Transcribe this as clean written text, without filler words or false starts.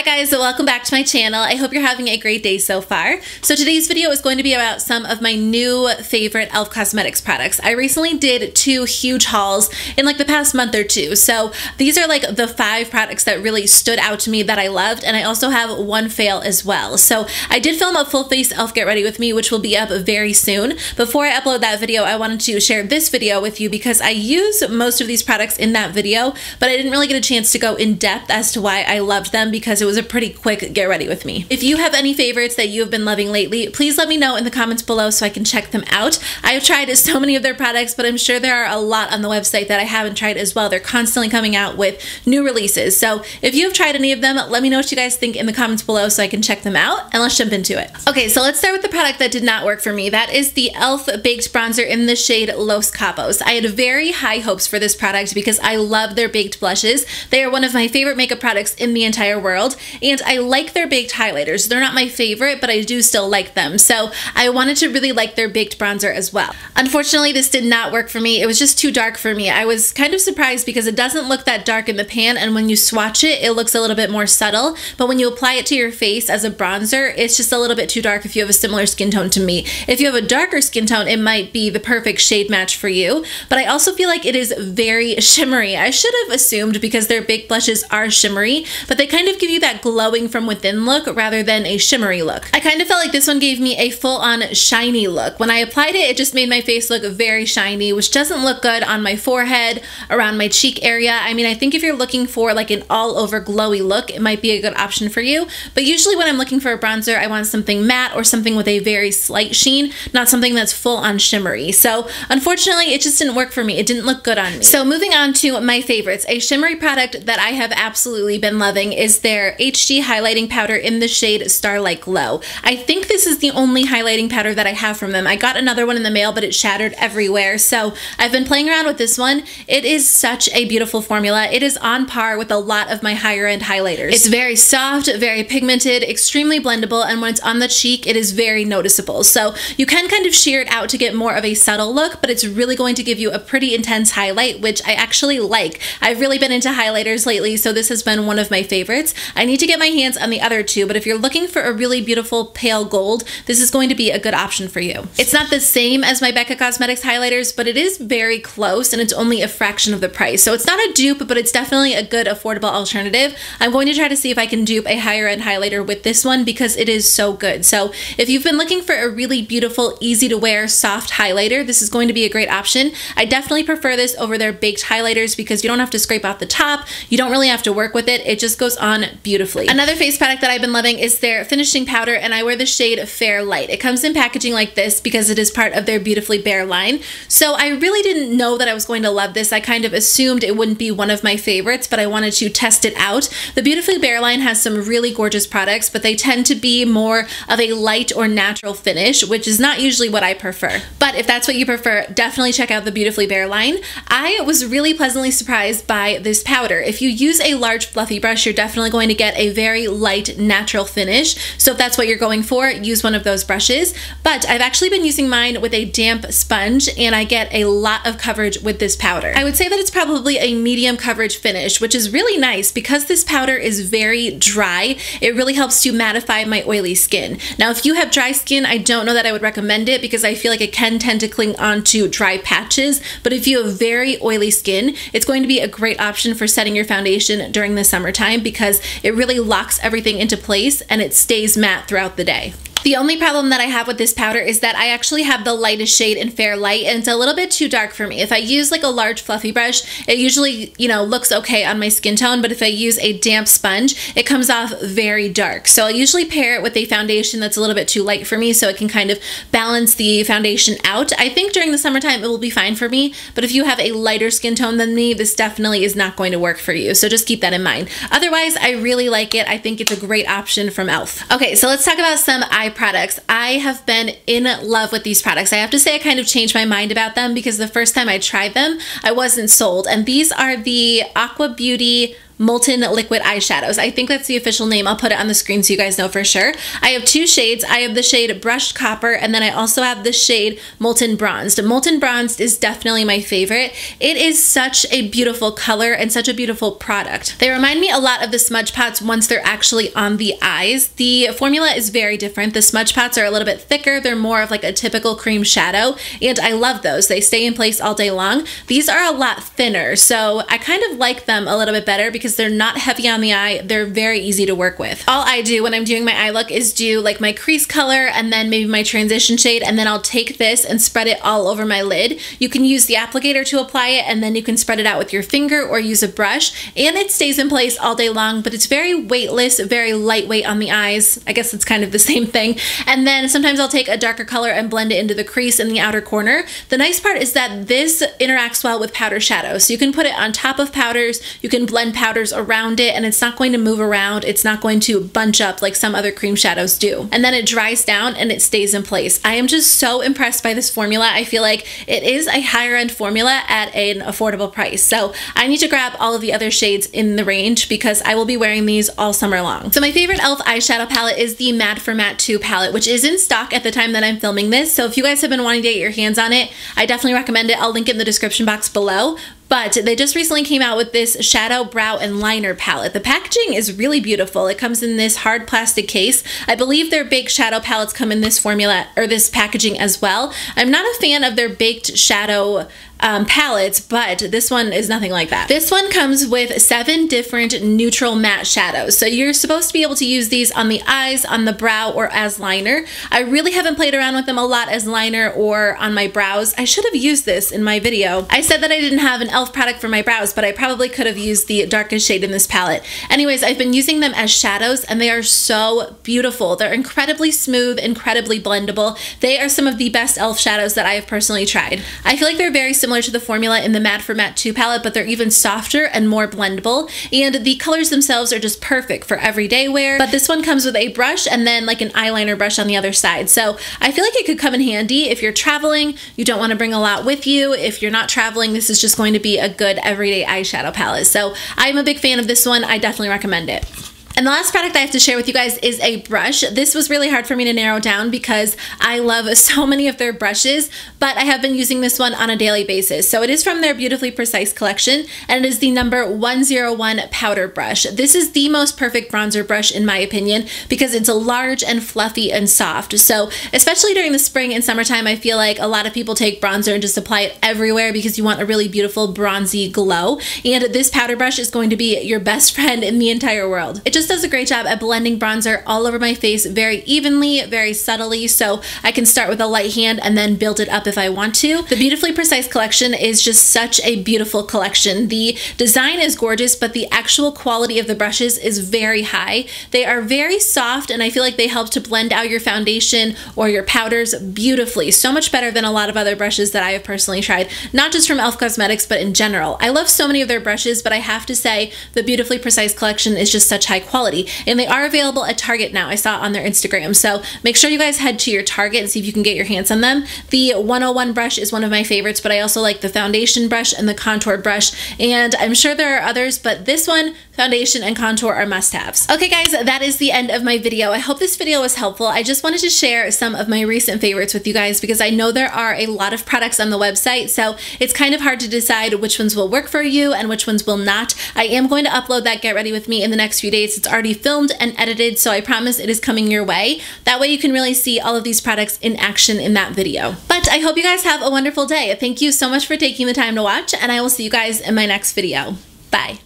guys, welcome back to my channel. I hope you're having a great day so far. So today's video is going to be about some of my new favorite e.l.f. Cosmetics products. I recently did 2 huge hauls in like the past month or 2. So these are like the 5 products that really stood out to me that I loved, and I also have 1 fail as well. So I did film a full face e.l.f. Get Ready With Me, which will be up very soon. Before I upload that video, I wanted to share this video with you because I use most of these products in that video, but I didn't really get a chance to go in depth as to why I loved them because it was a pretty quick get ready with me. If you have any favorites that you have been loving lately, please let me know in the comments below so I can check them out. I have tried so many of their products, but I'm sure there are a lot on the website that I haven't tried as well. They're constantly coming out with new releases. So if you have tried any of them, let me know what you guys think in the comments below so I can check them out, and let's jump into it. Okay, so let's start with the product that did not work for me. That is the e.l.f. Baked Bronzer in the shade Los Cabos. I had very high hopes for this product because I love their baked blushes. They are one of my favorite makeup products in the entire world, and I like their baked highlighters. They're not my favorite, but I do still like them. So I wanted to really like their baked bronzer as well. Unfortunately, this did not work for me. It was just too dark for me. I was kind of surprised because it doesn't look that dark in the pan, and when you swatch it, it looks a little bit more subtle. But when you apply it to your face as a bronzer, it's just a little bit too dark if you have a similar skin tone to me. If you have a darker skin tone, it might be the perfect shade match for you. But I also feel like it is very shimmery. I should have assumed because their baked blushes are shimmery, but they kind of give you that glowing from within look rather than a shimmery look. I kind of felt like this one gave me a full-on shiny look. When I applied it, it just made my face look very shiny, which doesn't look good on my forehead, around my cheek area. I mean, I think if you're looking for like an all-over glowy look, it might be a good option for you. But usually when I'm looking for a bronzer, I want something matte or something with a very slight sheen, not something that's full-on shimmery. So unfortunately, it just didn't work for me. It didn't look good on me. So moving on to my favorites, a shimmery product that I have absolutely been loving is their HD highlighting powder in the shade Starlight Glow. I think this is the only highlighting powder that I have from them. I got another one in the mail, but it shattered everywhere. So I've been playing around with this one. It is such a beautiful formula. It is on par with a lot of my higher end highlighters. It's very soft, very pigmented, extremely blendable, and when it's on the cheek, it is very noticeable. So you can kind of sheer it out to get more of a subtle look, but it's really going to give you a pretty intense highlight, which I actually like. I've really been into highlighters lately, so this has been one of my favorites. I need to get my hands on the other 2, but if you're looking for a really beautiful pale gold, this is going to be a good option for you. It's not the same as my Becca Cosmetics highlighters, but it is very close, and it's only a fraction of the price. So it's not a dupe, but it's definitely a good affordable alternative. I'm going to try to see if I can dupe a higher end highlighter with this one because it is so good. So if you've been looking for a really beautiful, easy to wear, soft highlighter, this is going to be a great option. I definitely prefer this over their baked highlighters because you don't have to scrape out the top. You don't really have to work with it. It just goes on beautifully. Another face product that I've been loving is their finishing powder, and I wear the shade Fair Light. It comes in packaging like this because it is part of their Beautifully Bare line. So I really didn't know that I was going to love this. I kind of assumed it wouldn't be one of my favorites, but I wanted to test it out. The Beautifully Bare line has some really gorgeous products, but they tend to be more of a light or natural finish, which is not usually what I prefer. But if that's what you prefer, definitely check out the Beautifully Bare line. I was really pleasantly surprised by this powder. If you use a large fluffy brush, you're definitely going to get a very light natural finish. So if that's what you're going for, use one of those brushes. But I've actually been using mine with a damp sponge, and I get a lot of coverage with this powder. I would say that it's probably a medium coverage finish, which is really nice because this powder is very dry. It really helps to mattify my oily skin. Now, if you have dry skin, I don't know that I would recommend it because I feel like it can tend to cling onto dry patches. But if you have very oily skin, it's going to be a great option for setting your foundation during the summertime because it really locks everything into place and it stays matte throughout the day. The only problem that I have with this powder is that I actually have the lightest shade in Fair Light, and it's a little bit too dark for me. If I use like a large fluffy brush, it usually, looks okay on my skin tone, but if I use a damp sponge, it comes off very dark. So I'll usually pair it with a foundation that's a little bit too light for me so it can kind of balance the foundation out. I think during the summertime it will be fine for me, but if you have a lighter skin tone than me, this definitely is not going to work for you. So just keep that in mind. Otherwise, I really like it. I think it's a great option from e.l.f. Okay, so let's talk about some eye products. I have been in love with these products. I have to say I kind of changed my mind about them because the first time I tried them, I wasn't sold. And these are the Aqua Beauty Molten Liquid Eyeshadows. I think that's the official name. I'll put it on the screen so you guys know for sure. I have two shades. I have the shade Brushed Copper, and then I also have the shade Molten Bronzed. Molten Bronzed is definitely my favorite. It is such a beautiful color and such a beautiful product. They remind me a lot of the smudge pots once they're actually on the eyes. The formula is very different. The smudge pots are a little bit thicker. They're more of like a typical cream shadow, and I love those. They stay in place all day long. These are a lot thinner, so I kind of like them a little bit better because they're not heavy on the eye. They're very easy to work with. All I do when I'm doing my eye look is do like my crease color and then maybe my transition shade, and then I'll take this and spread it all over my lid. You can use the applicator to apply it, and then you can spread it out with your finger or use a brush, and it stays in place all day long, but it's very weightless, very lightweight on the eyes. I guess it's kind of the same thing. And then sometimes I'll take a darker color and blend it into the crease in the outer corner. The nice part is that this interacts well with powder shadow, so you can put it on top of powders, you can blend powders around it, and it's not going to move around. It's not going to bunch up like some other cream shadows do. And then it dries down and it stays in place. I am just so impressed by this formula. I feel like it is a higher end formula at an affordable price. So I need to grab all of the other shades in the range because I will be wearing these all summer long. So my favorite e.l.f. eyeshadow palette is the Mad for Matte 2 palette, which is in stock at the time that I'm filming this. So if you guys have been wanting to get your hands on it, I definitely recommend it. I'll link it in the description box below. But they just recently came out with this shadow, brow, and liner palette. The packaging is really beautiful. It comes in this hard plastic case. I believe their baked shadow palettes come in this formula or this packaging as well. I'm not a fan of their baked shadow palettes, but this one is nothing like that. This one comes with 7 different neutral matte shadows. So you're supposed to be able to use these on the eyes, on the brow, or as liner. I really haven't played around with them a lot as liner or on my brows. I should have used this in my video. I said that I didn't have an e.l.f. product for my brows, but I probably could have used the darkest shade in this palette. Anyways, I've been using them as shadows and they are so beautiful. They're incredibly smooth, incredibly blendable. They are some of the best e.l.f. shadows that I have personally tried. I feel like they're very similar to the formula in the Mad for Matte 2 palette, but they're even softer and more blendable, and the colors themselves are just perfect for everyday wear. But this one comes with a brush and then like an eyeliner brush on the other side, so I feel like it could come in handy if you're traveling, you don't want to bring a lot with you. If you're not traveling, this is just going to be a good everyday eyeshadow palette. So I'm a big fan of this one. I definitely recommend it. And the last product I have to share with you guys is a brush. This was really hard for me to narrow down because I love so many of their brushes, but I have been using this one on a daily basis. So it is from their Beautifully Precise collection, and it is the number 101 powder brush. This is the most perfect bronzer brush in my opinion because it's large and fluffy and soft. So especially during the spring and summertime, I feel like a lot of people take bronzer and just apply it everywhere because you want a really beautiful bronzy glow. And this powder brush is going to be your best friend in the entire world. It just does a great job at blending bronzer all over my face very evenly, very subtly, so I can start with a light hand and then build it up if I want to. The Beautifully Precise collection is just such a beautiful collection. The design is gorgeous, but the actual quality of the brushes is very high. They are very soft, and I feel like they help to blend out your foundation or your powders beautifully. So much better than a lot of other brushes that I have personally tried, not just from e.l.f. Cosmetics, but in general. I love so many of their brushes, but I have to say the Beautifully Precise collection is just such high quality. And they are available at Target now. I saw it on their Instagram. So make sure you guys head to your Target and see if you can get your hands on them. The 101 brush is one of my favorites, but I also like the foundation brush and the contour brush. And I'm sure there are others, but this one, foundation and contour, are must-haves. Okay guys, that is the end of my video. I hope this video was helpful. I just wanted to share some of my recent favorites with you guys because I know there are a lot of products on the website, so it's kind of hard to decide which ones will work for you and which ones will not. I am going to upload that Get Ready With Me in the next few days. It's already filmed and edited, so I promise it is coming your way. That way you can really see all of these products in action in that video. But I hope you guys have a wonderful day. Thank you so much for taking the time to watch, and I will see you guys in my next video. Bye.